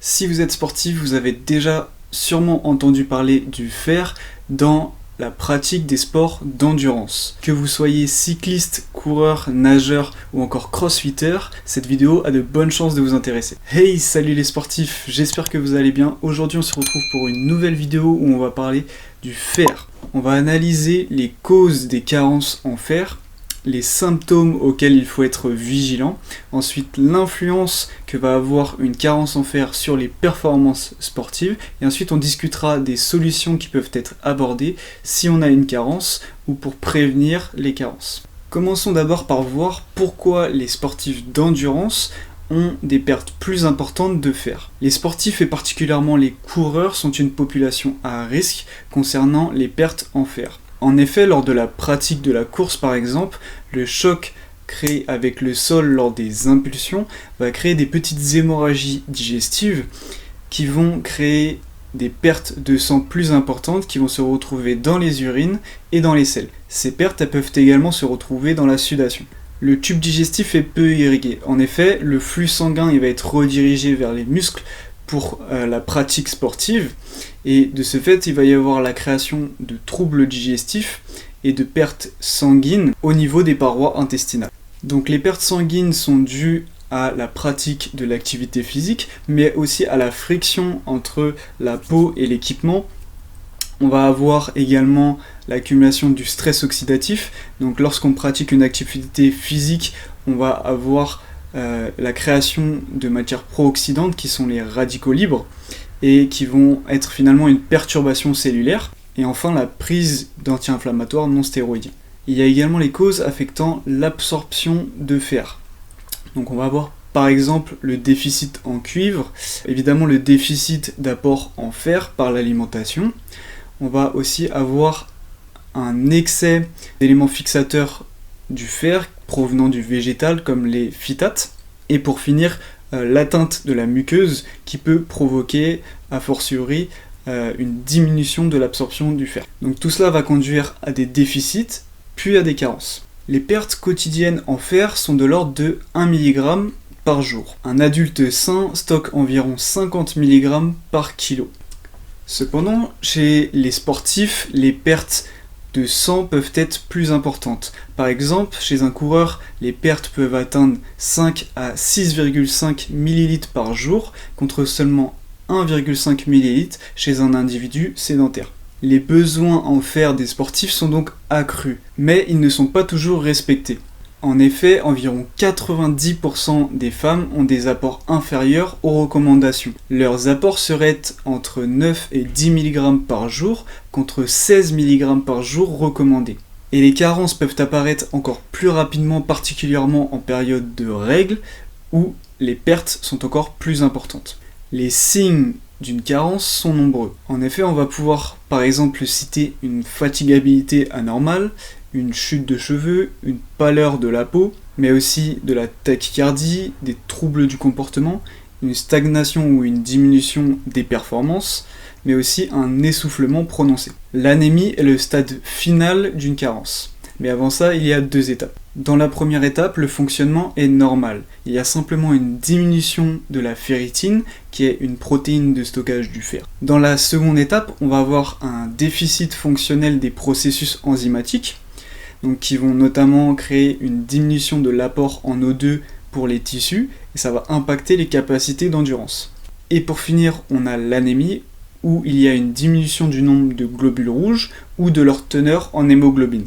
Si vous êtes sportif, vous avez déjà sûrement entendu parler du fer dans la pratique des sports d'endurance. Que vous soyez cycliste, coureur, nageur ou encore crossfitter, cette vidéo a de bonnes chances de vous intéresser. Hey, salut les sportifs, j'espère que vous allez bien. Aujourd'hui on se retrouve pour une nouvelle vidéo où on va parler du fer. On va analyser les causes des carences en fer, les symptômes auxquels il faut être vigilant, ensuite l'influence que va avoir une carence en fer sur les performances sportives, et ensuite on discutera des solutions qui peuvent être abordées si on a une carence ou pour prévenir les carences. Commençons d'abord par voir pourquoi les sportifs d'endurance ont des pertes plus importantes de fer. Les sportifs et particulièrement les coureurs sont une population à risque concernant les pertes en fer. En effet, lors de la pratique de la course par exemple, le choc créé avec le sol lors des impulsions va créer des petites hémorragies digestives qui vont créer des pertes de sang plus importantes qui vont se retrouver dans les urines et dans les selles. Ces pertes elles peuvent également se retrouver dans la sudation. Le tube digestif est peu irrigué. En effet, le flux sanguin il va être redirigé vers les muscles pour la pratique sportive, et de ce fait il va y avoir la création de troubles digestifs et de pertes sanguines au niveau des parois intestinales. Donc les pertes sanguines sont dues à la pratique de l'activité physique, mais aussi à la friction entre la peau et l'équipement. On va avoir également l'accumulation du stress oxydatif, donc lorsqu'on pratique une activité physique, on va avoir la création de matières pro-oxydantes qui sont les radicaux libres et qui vont être finalement une perturbation cellulaire, et enfin la prise d'anti-inflammatoires non stéroïdiens. Il y a également les causes affectant l'absorption de fer. Donc on va avoir par exemple le déficit en cuivre, évidemment le déficit d'apport en fer par l'alimentation. On va aussi avoir un excès d'éléments fixateurs du fer provenant du végétal comme les phytates, et pour finir l'atteinte de la muqueuse qui peut provoquer a fortiori une diminution de l'absorption du fer. Donc tout cela va conduire à des déficits puis à des carences. Les pertes quotidiennes en fer sont de l'ordre de 1 mg par jour. Un adulte sain stocke environ 50 mg par kilo. Cependant, chez les sportifs, les pertes de sang peuvent être plus importantes. Par exemple, chez un coureur, les pertes peuvent atteindre 5 à 6,5 ml par jour contre seulement 1,5 ml chez un individu sédentaire. Les besoins en fer des sportifs sont donc accrus, mais ils ne sont pas toujours respectés. En effet, environ 90% des femmes ont des apports inférieurs aux recommandations. Leurs apports seraient entre 9 et 10 mg par jour contre 16 mg par jour recommandés. Et les carences peuvent apparaître encore plus rapidement, particulièrement en période de règles, où les pertes sont encore plus importantes. Les signes d'une carence sont nombreux. En effet, on va pouvoir par exemple citer une fatigabilité anormale, une chute de cheveux, une pâleur de la peau, mais aussi de la tachycardie, des troubles du comportement, une stagnation ou une diminution des performances, mais aussi un essoufflement prononcé. L'anémie est le stade final d'une carence. Mais avant ça, il y a 2 étapes. Dans la première étape, le fonctionnement est normal. Il y a simplement une diminution de la ferritine, qui est une protéine de stockage du fer. Dans la seconde étape, on va avoir un déficit fonctionnel des processus enzymatiques, donc qui vont notamment créer une diminution de l'apport en O2 pour les tissus, et ça va impacter les capacités d'endurance. Et pour finir, on a l'anémie, où il y a une diminution du nombre de globules rouges ou de leur teneur en hémoglobine.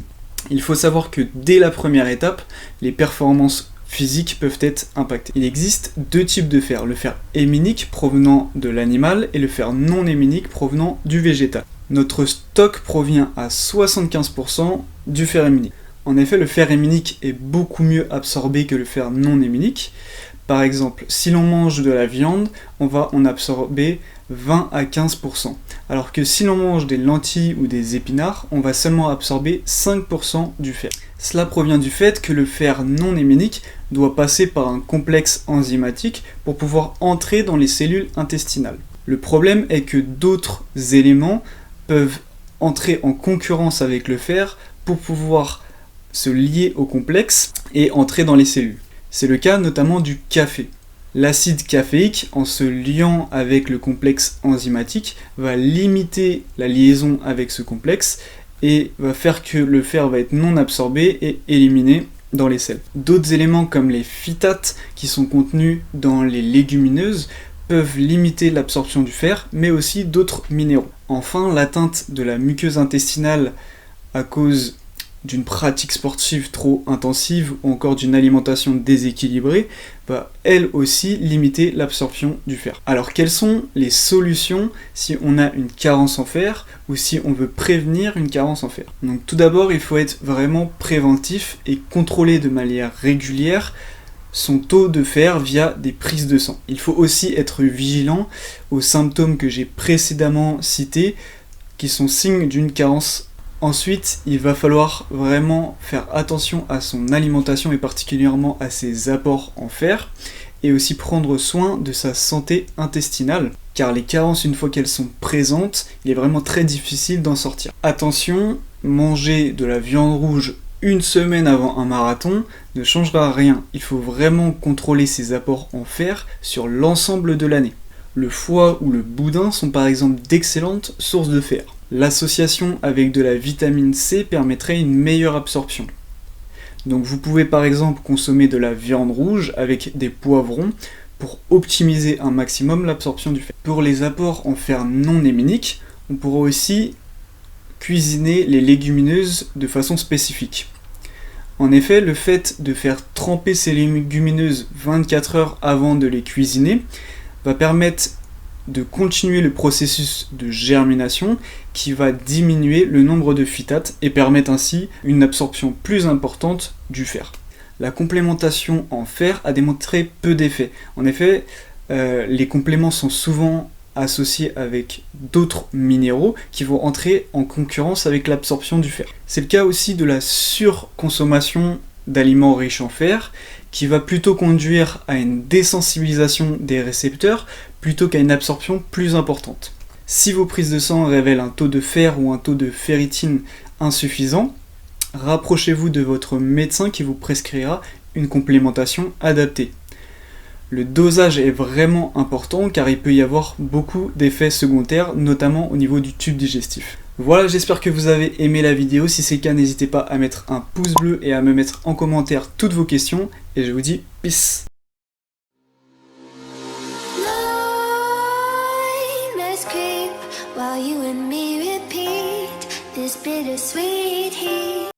Il faut savoir que dès la première étape, les performances physiques peuvent être impactées. Il existe 2 types de fer, le fer héminique provenant de l'animal et le fer non héminique provenant du végétal. Notre stock provient à 75% du fer héminique. En effet, le fer héminique est beaucoup mieux absorbé que le fer non héminique. Par exemple, si l'on mange de la viande, on va en absorber 20 à 15%. Alors que si l'on mange des lentilles ou des épinards, on va seulement absorber 5% du fer. Cela provient du fait que le fer non héminique doit passer par un complexe enzymatique pour pouvoir entrer dans les cellules intestinales. Le problème est que d'autres éléments peuvent entrer en concurrence avec le fer pour pouvoir se lier au complexe et entrer dans les cellules. C'est le cas notamment du café. L'acide caféique, en se liant avec le complexe enzymatique, va limiter la liaison avec ce complexe et va faire que le fer va être non absorbé et éliminé dans les selles. D'autres éléments comme les phytates qui sont contenus dans les légumineuses peuvent limiter l'absorption du fer, mais aussi d'autres minéraux. Enfin, l'atteinte de la muqueuse intestinale à cause d'une pratique sportive trop intensive ou encore d'une alimentation déséquilibrée va elle aussi limiter l'absorption du fer. Alors quelles sont les solutions si on a une carence en fer ou si on veut prévenir une carence en fer? Donc tout d'abord il faut être vraiment préventif et contrôler de manière régulière son taux de fer via des prises de sang. Il faut aussi être vigilant aux symptômes que j'ai précédemment cités qui sont signes d'une carence. Ensuite, il va falloir vraiment faire attention à son alimentation et particulièrement à ses apports en fer et aussi prendre soin de sa santé intestinale car les carences, une fois qu'elles sont présentes, il est vraiment très difficile d'en sortir. Attention, manger de la viande rouge une semaine avant un marathon ne changera rien. Il faut vraiment contrôler ses apports en fer sur l'ensemble de l'année. Le foie ou le boudin sont par exemple d'excellentes sources de fer. L'association avec de la vitamine C permettrait une meilleure absorption. Donc vous pouvez par exemple consommer de la viande rouge avec des poivrons pour optimiser un maximum l'absorption du fer. Pour les apports en fer non héminiques, on pourra aussi cuisiner les légumineuses de façon spécifique. En effet, le fait de faire tremper ces légumineuses 24 heures avant de les cuisiner va permettre de continuer le processus de germination qui va diminuer le nombre de phytates et permettre ainsi une absorption plus importante du fer. La complémentation en fer a démontré peu d'effets. En effet, les compléments sont souvent associés avec d'autres minéraux qui vont entrer en concurrence avec l'absorption du fer. C'est le cas aussi de la surconsommation d'aliments riches en fer qui va plutôt conduire à une désensibilisation des récepteurs plutôt qu'à une absorption plus importante. Si vos prises de sang révèlent un taux de fer ou un taux de ferritine insuffisant, rapprochez-vous de votre médecin qui vous prescrira une complémentation adaptée. Le dosage est vraiment important car il peut y avoir beaucoup d'effets secondaires, notamment au niveau du tube digestif. Voilà, j'espère que vous avez aimé la vidéo. Si c'est le cas, n'hésitez pas à mettre un pouce bleu et à me mettre en commentaire toutes vos questions. Et je vous dis peace. While you and me repeat this bittersweet heat.